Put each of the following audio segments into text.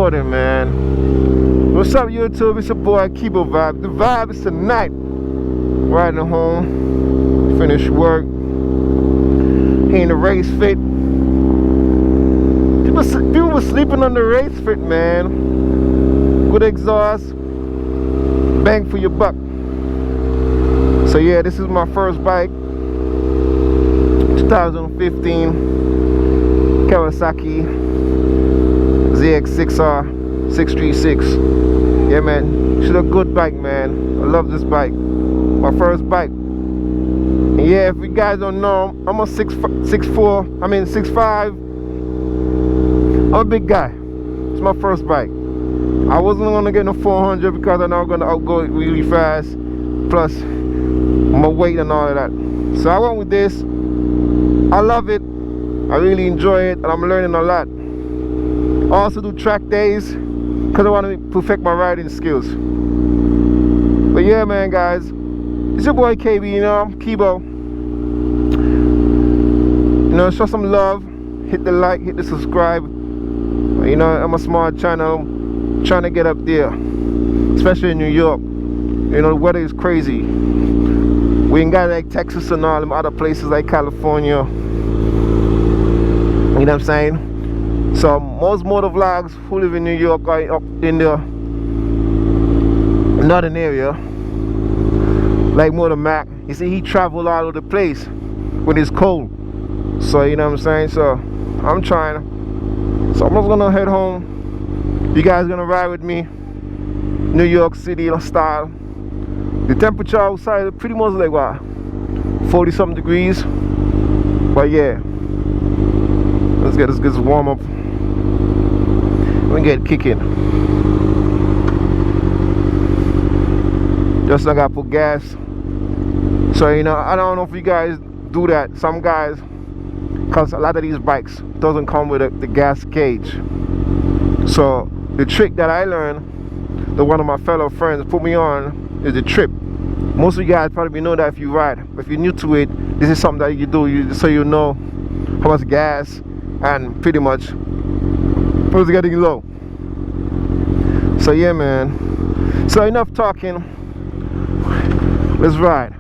recording, man. What's up, YouTube? It's your boy Kibo Vibe. The vibe is tonight. Riding home, finished work, in the race fit. People were sleeping on the race fit, man. Good exhaust, bang for your buck. So yeah, this is my first bike, 2015 Kawasaki ZX-6R 636. Yeah, man, it's a good bike, man. I love this bike. My first bike. And yeah, if you guys don't know, I'm a 6'5". I'm a big guy. It's my first bike. I wasn't gonna get a 400 because I know I'm gonna outgo it really fast. Plus my weight and all of that. So I went with this. I love it. I really enjoy it, and I'm learning a lot. I also do track days because I want to perfect my riding skills. But yeah, man, guys, it's your boy KB, you know, Kibo. You know, show some love, hit the like, hit the subscribe. You know, I'm a small channel, trying to get up there, especially in New York. You know, the weather is crazy. We ain't got like Texas and all them other places like California. You know what I'm saying? So most motor vlogs who live in New York are up in the northern area. Like Motor Mac, you see, he traveled all over the place when it's cold. So you know what I'm saying? So I'm trying. So I'm just gonna head home. You guys gonna ride with me? New York City style. The temperature outside is pretty much like what, 40 something degrees. But yeah, let's get this warm up. We get kicking. Just I gotta put gas. So you know, I don't know if you guys do that. Some guys, because a lot of these bikes doesn't come with the gas gauge. So the trick that I learned, that one of my fellow friends put me on, is the trip. Most of you guys probably know that if you ride, but if you're new to it, this is something that you do so you know how much gas and pretty much it's getting low. So yeah, man, so enough talking, let's ride.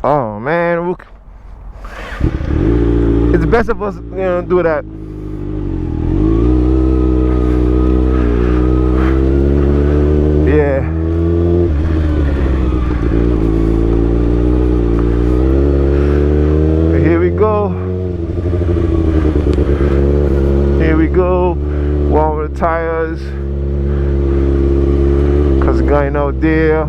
Oh man, look, it's best of us, you know, do that. Yeah. Here we go. Here we go. Warm the tires. Cause it's going out there.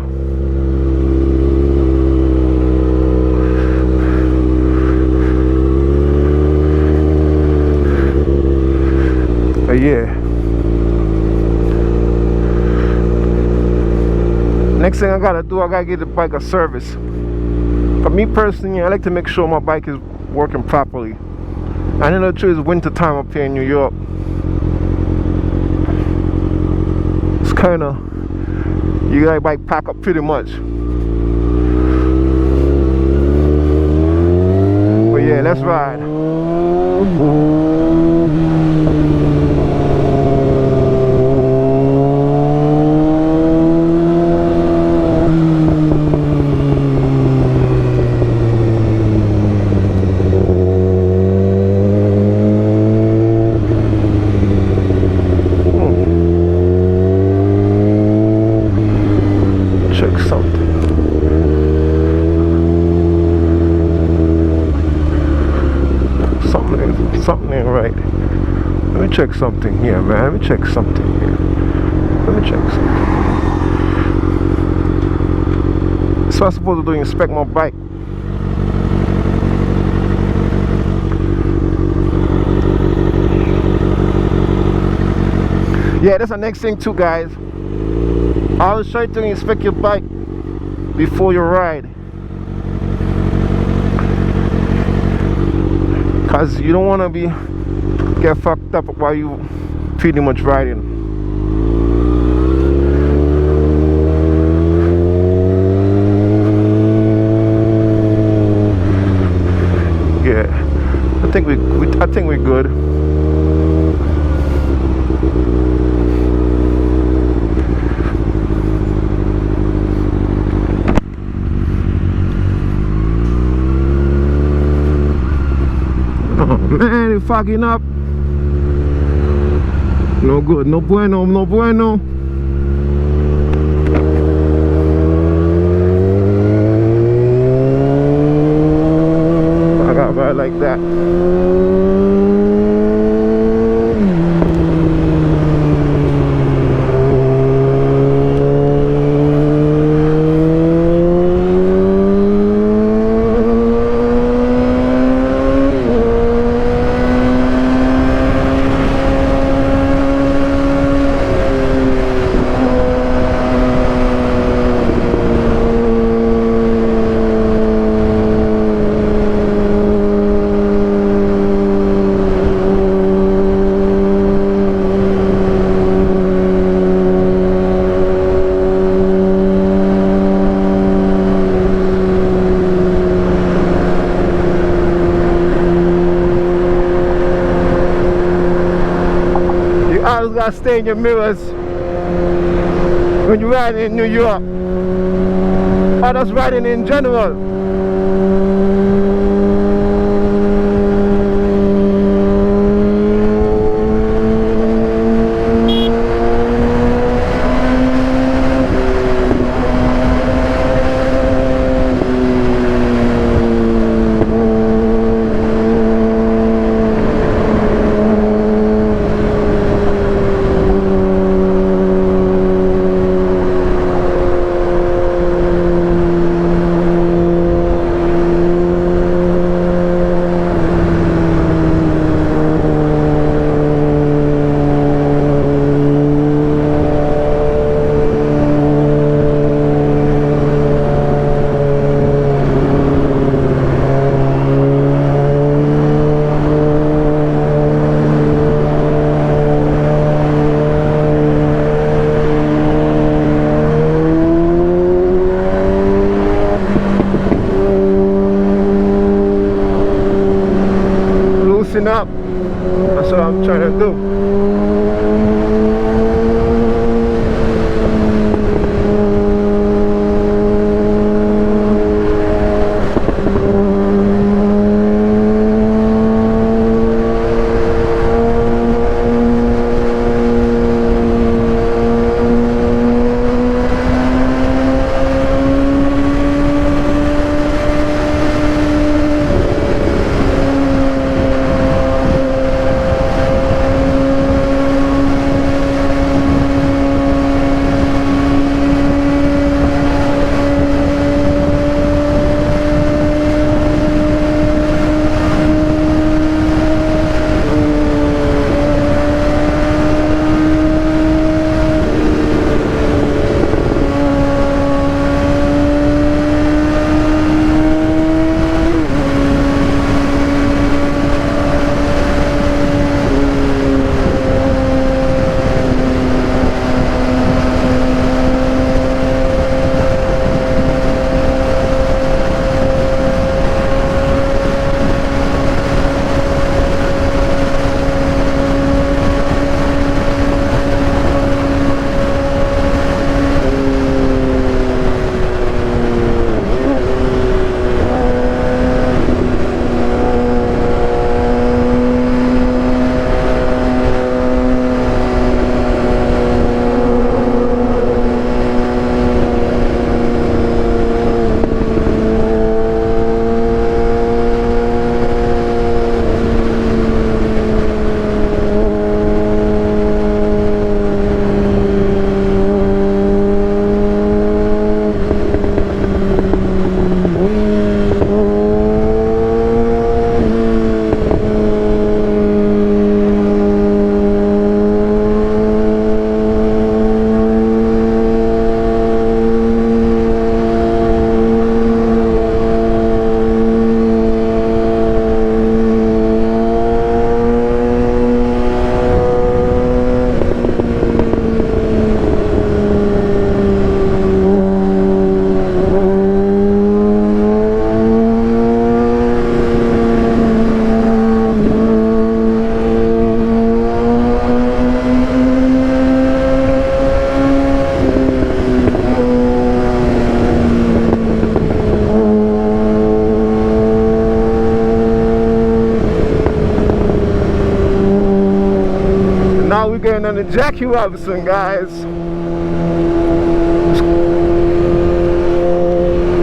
But yeah. Next thing I gotta do, I gotta get the bike a service. For me personally, I like to make sure my bike is working properly. I know the truth is winter time up here in New York. It's kinda, you gotta bike pack up pretty much. But yeah, let's ride. Something ain't right. Let me check something here, man. Let me check something here. Let me check something. That's what I'm supposed to do, inspect my bike. Yeah, that's the next thing too, guys. I always try to inspect your bike before you ride. Cause you don't want to get fucked up while you pretty much riding. Yeah, I think we're good. Oh man, it's fogging up. No good, no bueno, no bueno. I got right like that. You gotta stay in your mirrors when you're riding in New York, or just riding in general. Up. That's what I'm trying to do. on the Jackie Robinson, guys.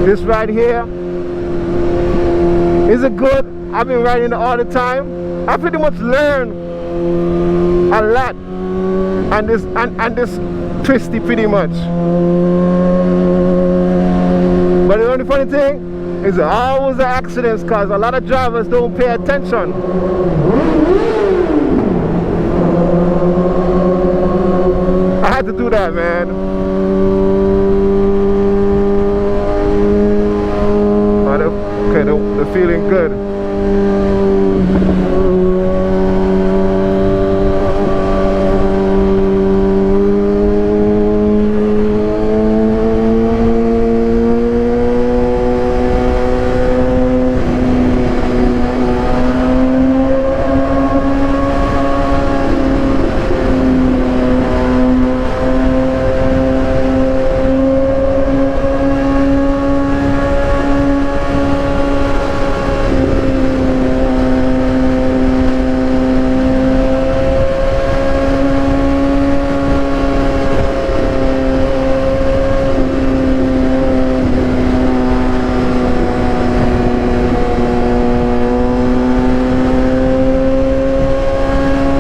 This right here is a good. I've been riding it all the time. I pretty much learned a lot on this twisty pretty much. But the only funny thing is always the accidents, because a lot of drivers don't pay attention. I had to do that, man. Okay, they're feeling good.